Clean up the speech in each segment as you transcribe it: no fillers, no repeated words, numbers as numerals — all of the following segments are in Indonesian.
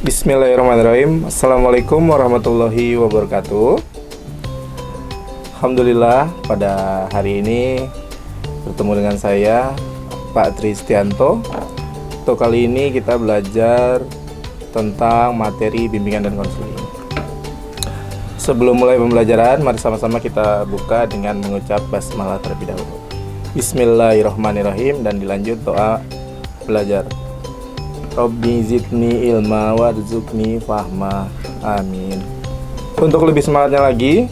Bismillahirrahmanirrahim. Assalamualaikum warahmatullahi wabarakatuh. Alhamdulillah pada hari ini bertemu dengan saya Pak Tristianto. Untuk kali ini kita belajar tentang materi bimbingan dan konseling. Sebelum mulai pembelajaran, mari sama-sama kita buka dengan mengucap basmalah terlebih dahulu. Bismillahirrahmanirrahim, dan dilanjut doa belajar. Rabbi zidni ilma warzuqni fahma. Amin. Untuk lebih semangatnya lagi,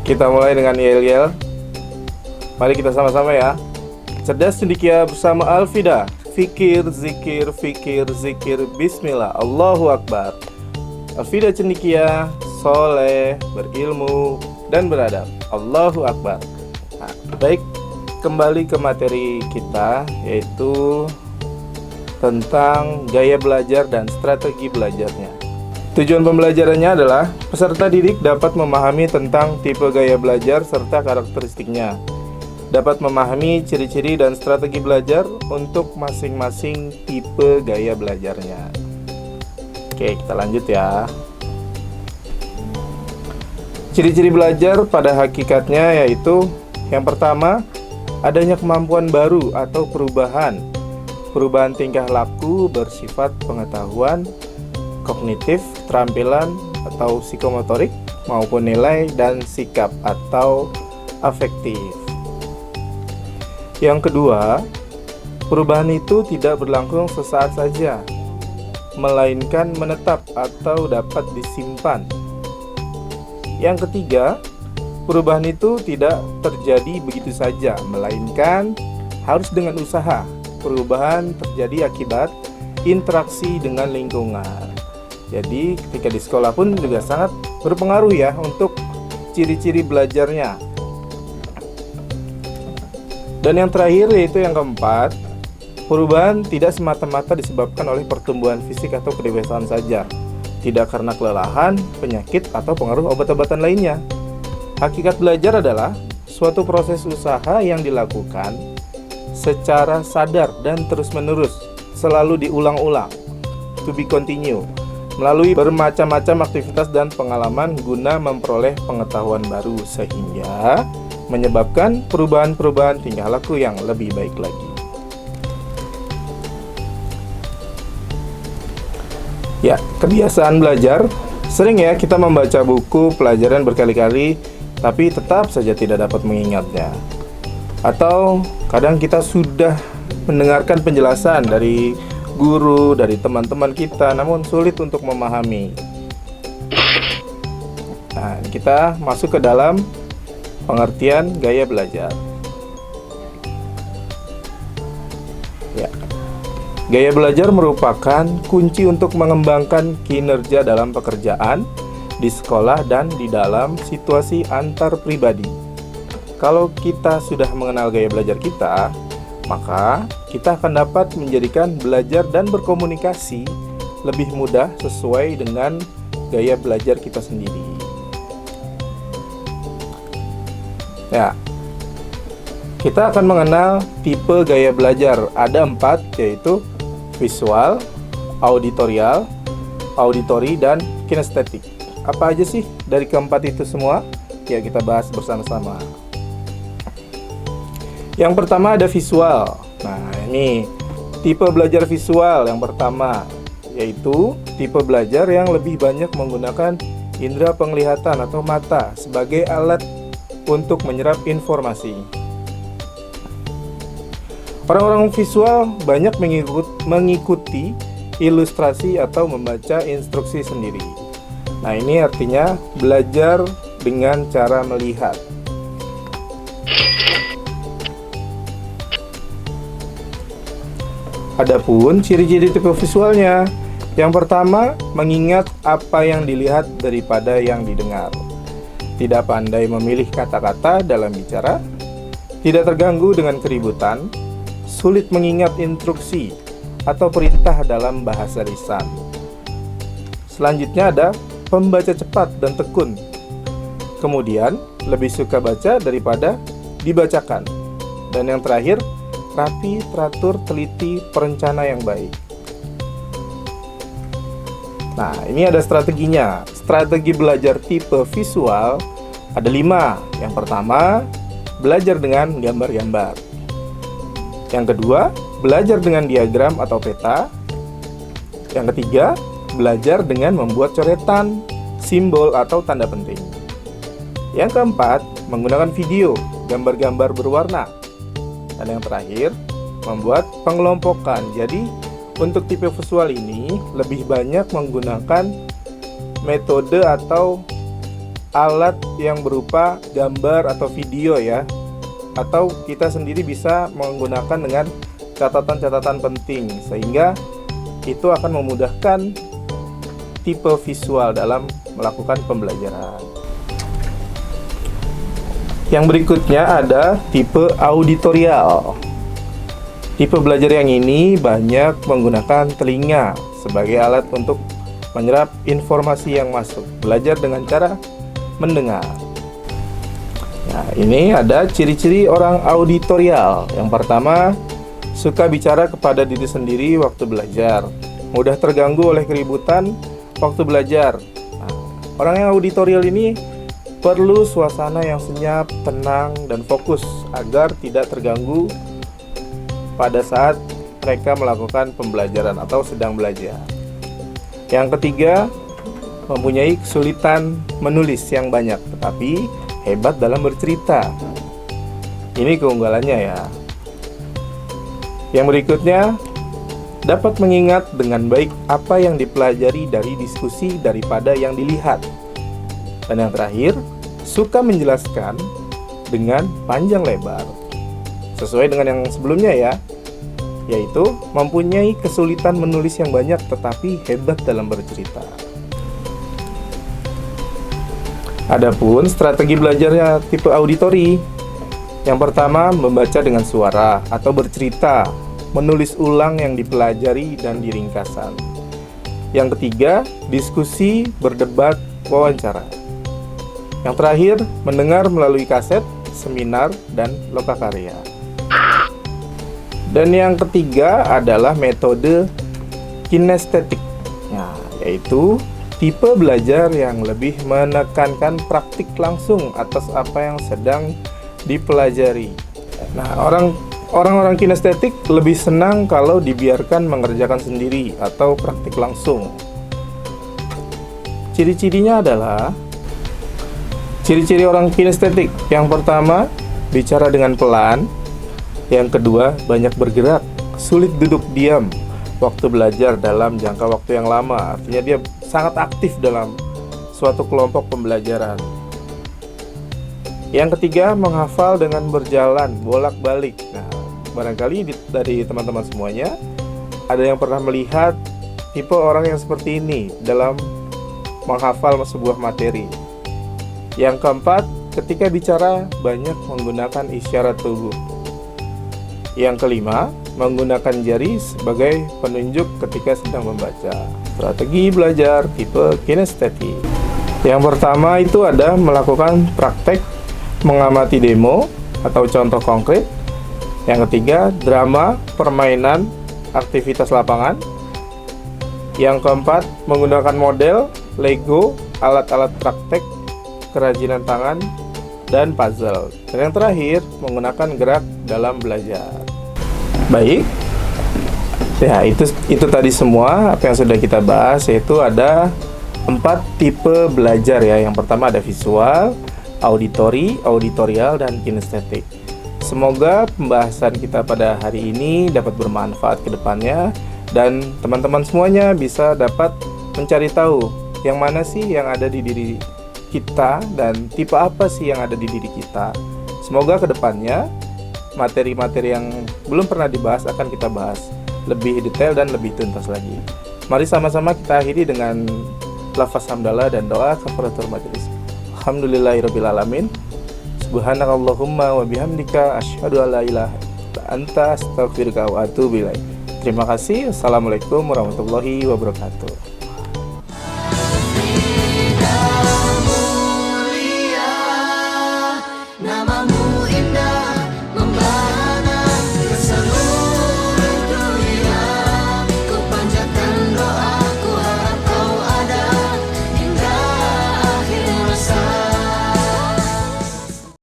kita mulai dengan yel-yel. Mari kita sama-sama ya. Cerdas cendekia bersama Al-Fida. Fikir, zikir, fikir, zikir. Bismillah, Allahu Akbar. Al-Fida cendekia, soleh, berilmu, dan beradab. Allahu Akbar. Nah, baik, kembali ke materi kita, yaitu tentang gaya belajar dan strategi belajarnya. Tujuan pembelajarannya adalah peserta didik dapat memahami tentang tipe gaya belajar serta karakteristiknya, dapat memahami ciri-ciri dan strategi belajar untuk masing-masing tipe gaya belajarnya. Oke, kita lanjut ya. Ciri-ciri belajar pada hakikatnya yaitu yang pertama, adanya kemampuan baru atau perubahan tingkah laku bersifat pengetahuan, kognitif, keterampilan atau psikomotorik, maupun nilai dan sikap atau afektif. Yang kedua, perubahan itu tidak berlangsung sesaat saja, melainkan menetap atau dapat disimpan. Yang ketiga, perubahan itu tidak terjadi begitu saja, melainkan harus dengan usaha. Perubahan terjadi akibat interaksi dengan lingkungan. Jadi ketika di sekolah pun juga sangat berpengaruh ya untuk ciri-ciri belajarnya. Dan yang terakhir yaitu yang keempat, perubahan tidak semata-mata disebabkan oleh pertumbuhan fisik atau kedewasaan saja, tidak karena kelelahan, penyakit, atau pengaruh obat-obatan lainnya. Hakikat belajar adalah suatu proses usaha yang dilakukan secara sadar dan terus-menerus, selalu diulang-ulang, to be continue, melalui bermacam-macam aktivitas dan pengalaman guna memperoleh pengetahuan baru, sehingga menyebabkan perubahan-perubahan tingkah laku yang lebih baik lagi. Ya, kebiasaan belajar. Sering ya kita membaca buku pelajaran berkali-kali, tapi tetap saja tidak dapat mengingatnya. Atau kadang kita sudah mendengarkan penjelasan dari guru, dari teman-teman kita, namun sulit untuk memahami. Nah, kita masuk ke dalam pengertian gaya belajar. Ya. Gaya belajar merupakan kunci untuk mengembangkan kinerja dalam pekerjaan, di sekolah, dan di dalam situasi antar pribadi. Kalau kita sudah mengenal gaya belajar kita, maka kita akan dapat menjadikan belajar dan berkomunikasi lebih mudah sesuai dengan gaya belajar kita sendiri. Ya, kita akan mengenal tipe gaya belajar. Ada 4, yaitu visual, auditorial, auditory, dan kinestetik. Apa aja sih dari keempat itu semua? Ya, kita bahas bersama-sama. Yang pertama ada visual. Nah, ini tipe belajar visual yang pertama, yaitu tipe belajar yang lebih banyak menggunakan indera penglihatan atau mata sebagai alat untuk menyerap informasi. Orang-orang visual banyak mengikuti ilustrasi atau membaca instruksi sendiri. Nah, ini artinya belajar dengan cara melihat. Adapun ciri-ciri tipe visualnya, yang pertama, mengingat apa yang dilihat daripada yang didengar. Tidak pandai memilih kata-kata dalam bicara, tidak terganggu dengan keributan, sulit mengingat instruksi atau perintah dalam bahasa lisan. Selanjutnya ada pembaca cepat dan tekun. Kemudian, lebih suka baca daripada dibacakan. Dan yang terakhir, rapi, teratur, teliti, perencana yang baik. Nah, ini ada strateginya. Strategi belajar tipe visual ada 5. Yang pertama, belajar dengan gambar-gambar. Yang kedua, belajar dengan diagram atau peta. Yang ketiga, belajar dengan membuat coretan, simbol atau tanda penting. Yang keempat, menggunakan video, gambar-gambar berwarna. Dan yang terakhir, membuat pengelompokan. Jadi, untuk tipe visual ini lebih banyak menggunakan metode atau alat yang berupa gambar atau video ya. Atau kita sendiri bisa menggunakan dengan catatan-catatan penting, sehingga itu akan memudahkan tipe visual dalam melakukan pembelajaran. Yang berikutnya ada tipe auditorial. Tipe belajar yang ini banyak menggunakan telinga sebagai alat untuk menyerap informasi yang masuk. Belajar dengan cara mendengar. Nah, ini ada ciri-ciri orang auditorial. Yang pertama, suka bicara kepada diri sendiri waktu belajar. Mudah terganggu oleh keributan waktu belajar. Nah, orang yang auditorial ini perlu suasana yang senyap, tenang, dan fokus agar tidak terganggu pada saat mereka melakukan pembelajaran atau sedang belajar. Yang ketiga, mempunyai kesulitan menulis yang banyak, tetapi hebat dalam bercerita. Ini keunggulannya ya. Yang berikutnya, dapat mengingat dengan baik apa yang dipelajari dari diskusi daripada yang dilihat. Dan yang terakhir, suka menjelaskan dengan panjang lebar. Sesuai dengan yang sebelumnya ya, yaitu mempunyai kesulitan menulis yang banyak tetapi hebat dalam bercerita. Adapun strategi belajarnya tipe auditori. Yang pertama, membaca dengan suara atau bercerita, menulis ulang yang dipelajari dan diringkasan. Yang ketiga, diskusi, berdebat, wawancara. Yang terakhir, mendengar melalui kaset, seminar, dan lokakarya. Dan yang ketiga adalah metode kinestetik, yaitu tipe belajar yang lebih menekankan praktik langsung atas apa yang sedang dipelajari. Nah, orang-orang kinestetik lebih senang kalau dibiarkan mengerjakan sendiri atau praktik langsung. Ciri-cirinya adalah ciri-ciri orang kinestetik. Yang pertama, bicara dengan pelan. Yang kedua, banyak bergerak, sulit duduk diam waktu belajar dalam jangka waktu yang lama. Artinya dia sangat aktif dalam suatu kelompok pembelajaran. Yang ketiga, menghafal dengan berjalan bolak-balik. Nah, barangkali dari teman-teman semuanya ada yang pernah melihat tipe orang yang seperti ini dalam menghafal sebuah materi. Yang keempat, ketika bicara banyak menggunakan isyarat tubuh. Yang kelima, menggunakan jari sebagai penunjuk ketika sedang membaca. Strategi belajar tipe kinestetik. Yang pertama itu ada melakukan praktek mengamati demo atau contoh konkret. Yang ketiga, drama, permainan, aktivitas lapangan. Yang keempat, menggunakan model, Lego, alat-alat praktek, kerajinan tangan, dan puzzle. Dan yang terakhir, menggunakan gerak dalam belajar. Baik, ya itu tadi semua apa yang sudah kita bahas, yaitu ada 4 tipe belajar ya. Yang pertama ada visual, auditori, auditorial, dan kinestetik. Semoga pembahasan kita pada hari ini dapat bermanfaat ke depannya, dan teman-teman semuanya bisa dapat mencari tahu yang mana sih yang ada di diri kita dan tipe apa sih yang ada di diri kita. Semoga ke depannya materi-materi yang belum pernah dibahas akan kita bahas lebih detail dan lebih tuntas lagi. Mari sama-sama kita akhiri dengan lafaz hamdalah dan doa kafaratul majelis. Alhamdulillahirabbil alamin. Subhanakallahumma wa bihamdika asyhadu an la ilaha illa anta astaghfiruka wa atubu ilaik. Terima kasih. Assalamualaikum warahmatullahi wabarakatuh.